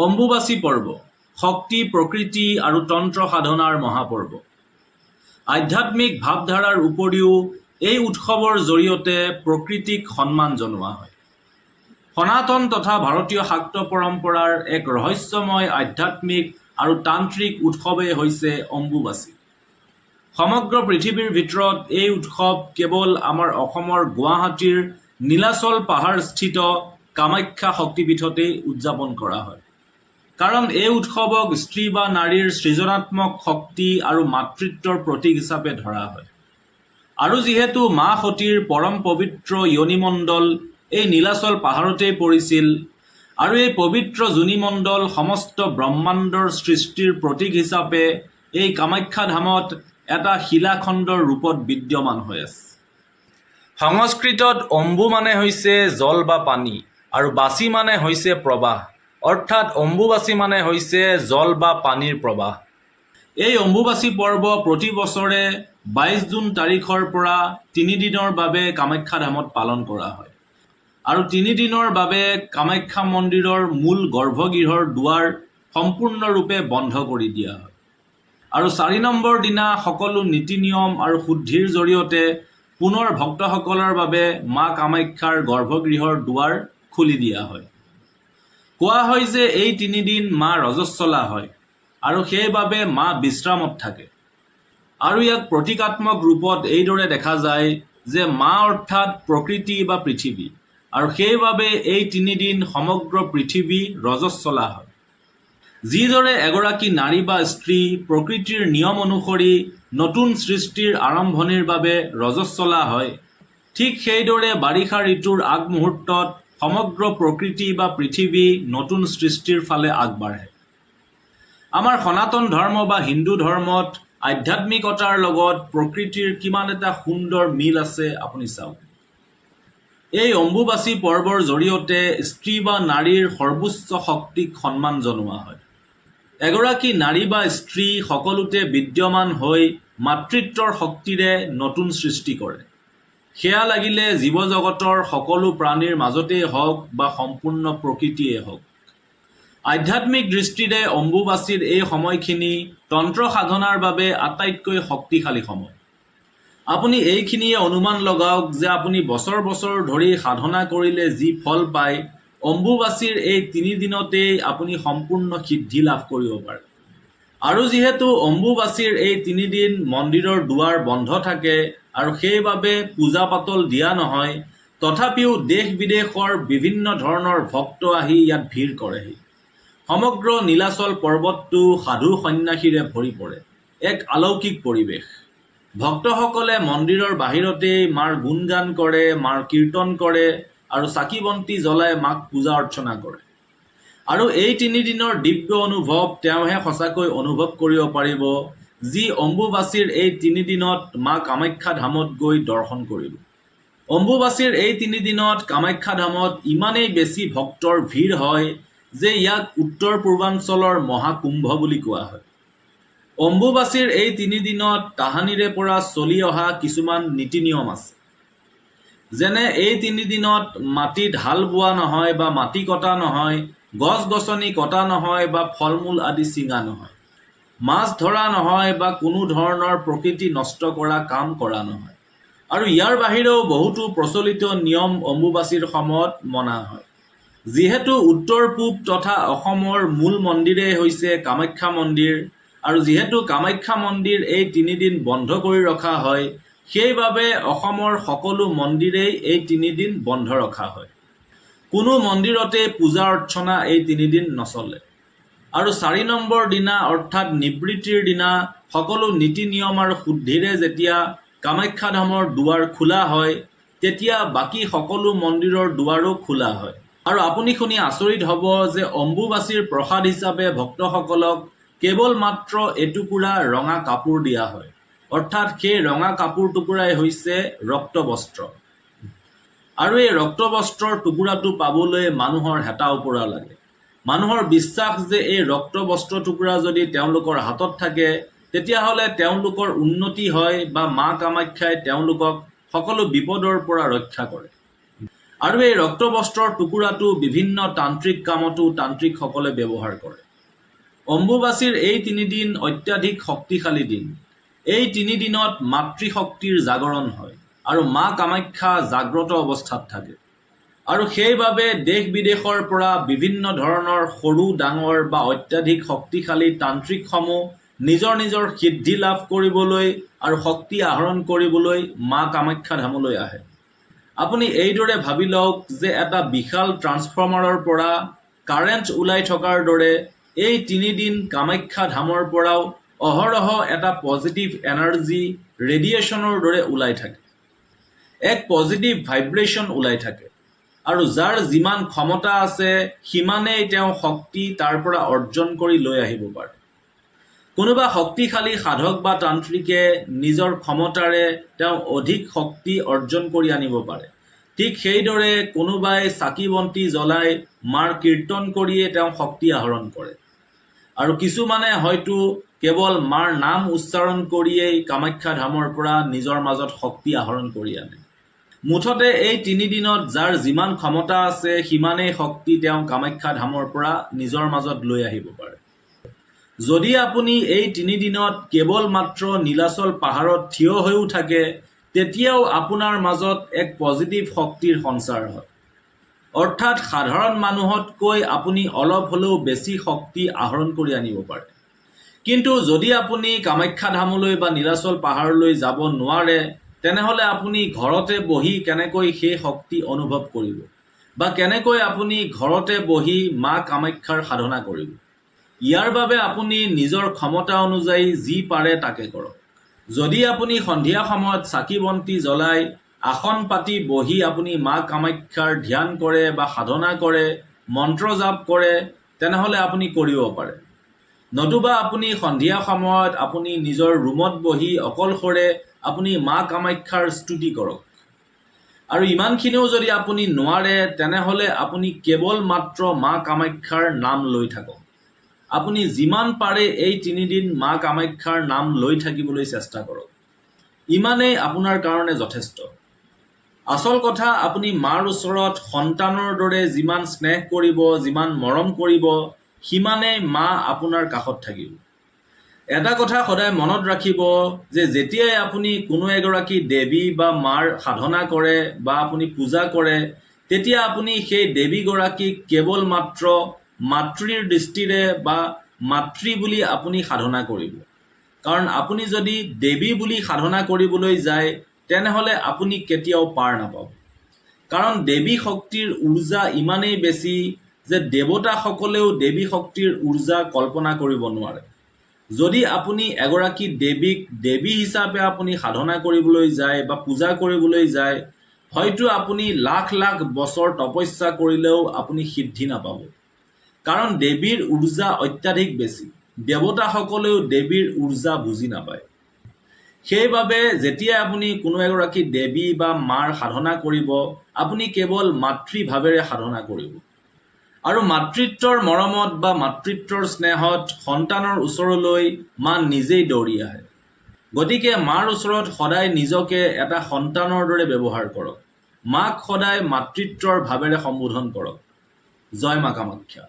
অম্বুবাচী পৰ্ব শক্তি, প্ৰকৃতি আৰু তন্ত্ৰ সাধনাৰ মহাপৰ্ব। আধ্যাত্মিক ভাৱধাৰাৰ উপৰিও এই উৎসৱৰ জৰিয়তে প্ৰকৃতিক সন্মান জনোৱা হয়। সনাতন তথা ভাৰতীয় শাক্ত পৰম্পৰাৰ এক ৰহস্যময় আধ্যাত্মিক আৰু তান্ত্ৰিক উৎসৱেই হৈছে অম্বুবাচী। সমগ্ৰ পৃথিৱীৰ ভিতৰত এই উৎসৱ কেৱল আমাৰ অসমৰ গুৱাহাটীৰ নীলাচল পাহাৰস্থিত কামাখ্যা শক্তিপীঠতেই উদযাপন কৰা হয়। কাৰণ এই উৎসৱক স্ত্ৰী বা নাৰীৰ সৃজনাত্মক শক্তি আৰু মাতৃত্বৰ প্ৰতীক হিচাপে ধৰা হয়। আৰু যিহেতু মা সতীৰ পৰম পবিত্ৰ যোনিমণ্ডল এই নীলাচল পাহাৰতেই পৰিছিল আৰু এই পবিত্ৰ যোনিমণ্ডল সমস্ত ব্ৰহ্মাণ্ডৰ সৃষ্টিৰ প্ৰতীক হিচাপে এই কামাখ্যা ধামত এটা শিলাখণ্ডৰ ৰূপত বিদ্যমান হৈ আছে। সংস্কৃতত অম্বু মানে হৈছে জল বা পানী আৰু বাচী মানে হৈছে প্ৰবাহ, অৰ্থাৎ অম্বুবাচী মানে হৈছে জল বা পানীৰ প্ৰবাহ। এই অম্বুবাচী পৰ্ব প্ৰতি বছৰে 22 জুন তাৰিখৰ পৰা 3 দিনৰ বাবে কামাখ্যা ধামত পালন কৰা হয়। আৰু 3 দিনৰ বাবে কামাখ্যা মন্দিৰৰ মূল গৰ্ভগৃহৰ দুৱাৰ সম্পূৰ্ণৰূপে বন্ধ কৰি দিয়া হয়। আৰু 4 নম্বৰ দিনা সকলো নীতি নিয়ম আৰু শুদ্ধিৰ জৰিয়তে পুনৰ ভক্তসকলৰ বাবে মা কামাখ্যাৰ গৰ্ভগৃহৰ দুৱাৰ খুলি দিয়া হয়। কোৱা হয় যে এই 3 দিন মা ৰজস্বলা হয় আৰু সেইবাবে মা বিশ্ৰামত থাকে। আৰু ইয়াক প্ৰতীকাত্মক ৰূপত এইদৰে দেখা যায় যে মা অৰ্থাৎ প্ৰকৃতি বা পৃথিৱী, আৰু সেইবাবে এই 3 দিন সমগ্ৰ পৃথিৱী ৰজস্বলা হয়। যিদৰে এগৰাকী নাৰী বা স্ত্ৰী প্ৰকৃতিৰ নিয়ম অনুসৰি নতুন সৃষ্টিৰ আৰম্ভণিৰ বাবে ৰজস্বলা হয়, ঠিক সেইদৰে বাৰিষা ঋতুৰ আগমুহূৰ্তত সমগ্ৰ প্ৰকৃতি বা পৃথিৱী নতুন সৃষ্টিৰ ফালে আগবাঢ়ে। আমাৰ সনাতন ধৰ্ম বা হিন্দু ধৰ্মত আধ্যাত্মিকতাৰ লগত প্ৰকৃতিৰ কিমান এটা সুন্দৰ মিল আছে আপুনি চাওক। এই অম্বুবাচী পৰ্বৰ জৰিয়তে স্ত্ৰী বা নাৰীৰ সৰ্বোচ্চ শক্তিক সন্মান জনোৱা হয়। এগৰাকী নাৰী বা স্ত্ৰী সকলোতে বিদ্যমান হৈ মাতৃত্বৰ শক্তিৰে নতুন সৃষ্টি কৰে। সেয়া লাগিলে জীৱ জগতৰ সকলো প্ৰাণীৰ মাজতেই হওক বা সম্পূৰ্ণ প্ৰকৃতিয়েই হওক। আধ্যাত্মিক দৃষ্টিৰে অম্বুবাচীৰ এই সময়খিনি তন্ত্ৰ সাধনাৰ বাবে আটাইতকৈ শক্তিশালী সময়। আপুনি এইখিনিয়ে অনুমান লগাওক যে আপুনি বছৰ বছৰ ধৰি সাধনা কৰিলে যি ফল পায়, অম্বুবাচীৰ এই 3 দিনতেই আপুনি সম্পূৰ্ণ সিদ্ধি লাভ কৰিব পাৰে। আৰু যিহেতু অম্বুবাচীৰ এই 3 দিন মন্দিৰৰ দুৱাৰ বন্ধ থাকে আৰু সেইবাবে পূজা পাতল দিয়া নহয়, তথাপিও দেশ বিদেশৰ বিভিন্ন ধৰণৰ ভক্ত আহি ইয়াত ভিৰ কৰেহি। সমগ্ৰ নীলাচল পৰ্বতটো সাধু সন্ন্যাসীৰে ভৰি পৰে, এক অলৌকিক পৰিৱেশ। ভক্তসকলে মন্দিৰৰ বাহিৰতেই মাৰ গুণগান কৰে, মাৰ কীৰ্তন কৰে আৰু চাকি বন্তি জ্বলাই মাক পূজা অৰ্চনা কৰে। আৰু এই 3 দিনৰ দিব্য অনুভৱ তেওঁহে সঁচাকৈ অনুভৱ কৰিব পাৰিব যি অম্বুবাচীৰ এই 3 দিনত মা কামাখ্যা ধামত গৈ দৰ্শন কৰিব। অম্বুবাচীৰ এই 3 দিনত কামাখ্যা ধামত ইমানেই বেছি ভক্তৰ ভিৰ হয় যে ইয়াক উত্তৰ পূৰ্বাঞ্চলৰ মহাকুম্ভ বুলি কোৱা হয়। অম্বুবাচীৰ এই 3 দিনত তাহানিৰে পৰা চলি অহা কিছুমান নীতি নিয়ম আছে। যেনে এই 3 দিনত মাটিত হাল বোৱা নহয় বা মাটি কটা নহয়, গছ গছনি কটা নহয় বা ফল মূল আদি ছিঙা নহয়, মাছ ধৰা নহয় বা কোনো ধৰণৰ প্ৰকৃতি নষ্ট কৰা কাম কৰা নহয়। আৰু ইয়াৰ বাহিৰেও বহুতো প্ৰচলিত নিয়ম অম্বুবাচীৰ সময়ত মনা হয়। যিহেতু উত্তৰ পূব তথা অসমৰ মূল মন্দিৰেই হৈছে কামাখ্যা মন্দিৰ, আৰু যিহেতু কামাখ্যা মন্দিৰ এই 3 দিন বন্ধ কৰি ৰখা হয়, সেইবাবে অসমৰ সকলো মন্দিৰেই এই 3 দিন বন্ধ ৰখা হয়। কোনো মন্দিৰতে পূজা অৰ্চনা এই 3 দিন নচলে। আৰু 4 নম্বৰ দিনা অৰ্থাৎ নিবৃত্তিৰ দিনা সকলো নীতি নিয়ম আৰু শুদ্ধিৰে যেতিয়া কামাখ্যা ধামৰ দুৱাৰ খোলা হয়, তেতিয়া বাকী সকলো মন্দিৰৰ দুৱাৰো খোলা হয়। আৰু আপুনি শুনি আচৰিত হ'ব যে অম্বুবাচীৰ প্ৰসাদ হিচাপে ভক্তসকলক কেৱল মাত্ৰ এটুকুৰা ৰঙা কাপোৰ দিয়া হয়, অৰ্থাৎ সেই ৰঙা কাপোৰ টুকুৰাই হৈছে ৰক্তবস্ত্ৰ। আৰু এই ৰক্তবস্ত্ৰৰ টুকুৰাটো পাবলৈ মানুহৰ হেতা ওপৰা লাগে। মানুহৰ বিশ্বাস যে এই ৰক্তবস্ত্ৰ টুকুৰা যদি তেওঁলোকৰ হাতত থাকে তেতিয়াহ'লে তেওঁলোকৰ উন্নতি হয় বা মা কামাখ্যাই তেওঁলোকক সকলো বিপদৰ পৰা ৰক্ষা কৰে। আৰু এই ৰক্তবস্ত্ৰৰ টুকুৰাটো বিভিন্ন তান্ত্ৰিক কামতো তান্ত্ৰিকসকলে ব্যৱহাৰ কৰে। অম্বুবাচীৰ এই 3 দিন অত্যাধিক শক্তিশালী দিন। এই 3 দিনত মাতৃশক্তিৰ জাগৰণ হয় আৰু মা কামাখ্যা জাগ্ৰত অৱস্থাত থাকে। আৰু সেইবাবে দেশ বিদেশৰ পৰা বিভিন্ন ধৰণৰ সৰু ডাঙৰ বা অত্যাধিক শক্তিশালী তান্ত্ৰিকসমূহ নিজৰ নিজৰ সিদ্ধি লাভ কৰিবলৈ আৰু শক্তি আহৰণ কৰিবলৈ মা কামাখ্যা ধামলৈ আহে। আপুনি এইদৰে ভাবি লওক যে এটা বিশাল ট্ৰান্সফৰ্মাৰৰ পৰা কাৰেণ্ট ওলাই থকাৰ দৰে এই 3 দিন কামাখ্যা ধামৰ পৰাও অহৰহ এটা পজিটিভ এনাৰ্জি ৰেডিয়েশ্যনৰ দৰে ওলাই থাকে। এক পজিটিভ ভাইব্ৰেশ্যন ওলাই থাকে আৰু যাৰ যিমান ক্ষমতা আছে সিমানেই তেওঁ শক্তি তাৰ পৰা অৰ্জন কৰি লৈ আহিব পাৰে। কোনোবা শক্তিশালী সাধক বা তান্ত্ৰিকে নিজৰ ক্ষমতাৰে তেওঁ অধিক শক্তি অৰ্জন কৰি আনিব পাৰে। ঠিক সেইদৰে কোনোবাই চাকি বন্তি জ্বলাই মাৰ কীৰ্তন কৰিয়ে তেওঁ শক্তি আহৰণ কৰে। আৰু কিছুমানে হয়তো কেৱল মাৰ নাম উচ্চাৰণ কৰিয়েই কামাখ্যা ধামৰ পৰা নিজৰ মাজত শক্তি আহৰণ কৰি আনে। মুঠতে এই 3 দিনত যাৰ যিমান ক্ষমতা আছে সিমানেই শক্তি তেওঁ কামাখ্যা ধামৰ পৰা নিজৰ মাজত লৈ আহিব পাৰে। যদি আপুনি এই 3 দিনত কেৱল মাত্ৰ নীলাচল পাহাৰত থিয় হৈও থাকে তেতিয়াও আপোনাৰ মাজত এক পজিটিভ শক্তিৰ সঞ্চাৰ হয়। অৰ্থাৎ সাধাৰণ মানুহতকৈ আপুনি অলপ হ'লেও বেছি শক্তি আহৰণ কৰি আনিব পাৰে। কিন্তু যদি আপুনি কামাখ্যা ধামলৈ বা নীলাচল পাহাৰলৈ যাব নোৱাৰে তেনেহ'লে আপুনি ঘৰতে বহি কেনেকৈ সেই শক্তি অনুভৱ কৰিব বা কেনেকৈ আপুনি ঘৰতে বহি মা কামাখ্যাৰ সাধনা কৰিব। ইয়াৰ বাবে আপুনি নিজৰ ক্ষমতা অনুযায়ী যি পাৰে তাকে কৰক। যদি আপুনি সন্ধিয়া সময়ত চাকি বন্তি জ্বলাই আসন পাতি বহি আপুনি মা কামাখ্যাৰ ধ্যান কৰে বা সাধনা কৰে, মন্ত্ৰ জাপ কৰে তেনেহ'লে আপুনি কৰিব পাৰে। নতুবা আপুনি সন্ধিয়া সময়ত আপুনি নিজৰ ৰুমত বহি অকলশৰে আপুনি মা কামাখ্যাৰ স্তুতি কৰক। আৰু ইমানখিনিও যদি আপুনি নোৱাৰে তেনেহ'লে আপুনি কেৱল মাত্ৰ মা কামাখ্যাৰ নাম লৈ থাকক। আপুনি যিমান পাৰে এই 3 দিন মা কামাখ্যাৰ নাম লৈ থাকিবলৈ চেষ্টা কৰক। ইমানেই আপোনাৰ কাৰণে যথেষ্ট। আচল কথা আপুনি মাৰ ওচৰত সন্তানৰ দৰে যিমান স্নেহ কৰিব, যিমান মৰম কৰিব সিমানেই মা আপোনাৰ কাষত থাকিব। এটা কথা সদায় মনত ৰাখিব যে যেতিয়াই আপুনি কোনো এগৰাকী দেৱী বা মাৰ সাধনা কৰে বা আপুনি পূজা কৰে তেতিয়া আপুনি সেই দেৱীগৰাকীক কেৱল মাত্ৰ মাতৃৰ দৃষ্টিৰে বা মাতৃ বুলি আপুনি সাধনা কৰিব। কাৰণ আপুনি যদি দেৱী বুলি সাধনা কৰিবলৈ যায় তেনেহ'লে আপুনি কেতিয়াও পাৰ নাপাব। কাৰণ দেৱী শক্তিৰ উৰ্জা ইমানেই বেছি যে দেৱতাসকলেও দেৱী শক্তিৰ উৰ্জা কল্পনা কৰিব নোৱাৰে। যদি আপুনি এগৰাকী দেৱীক দেৱী হিচাপে আপুনি সাধনা কৰিবলৈ যায় বা পূজা কৰিবলৈ যায় হয়তো আপুনি লাখ লাখ বছৰ তপস্যা কৰিলেও আপুনি সিদ্ধি নাপাব। কাৰণ দেৱীৰ উৰ্জা অত্যাধিক বেছি। দেৱতাসকলেও দেৱীৰ উৰ্জা বুজি নাপায়। সেইবাবে যেতিয়া আপুনি কোনো এগৰাকী দেৱী বা মাৰ সাধনা কৰিব আপুনি কেৱল মাতৃভাৱেৰে সাধনা কৰিব। আৰু মাতৃত্বৰ মৰমত বা মাতৃত্বৰ স্নেহত সন্তানৰ ওচৰলৈ মা নিজেই দৌৰি আহে। গতিকে মাৰ ওচৰত সদায় নিজকে এটা সন্তানৰ দৰে ব্যৱহাৰ কৰক। মাক সদায় মাতৃত্বৰ ভাৱেৰে সম্বোধন কৰক। জয় মা কামাখ্যা।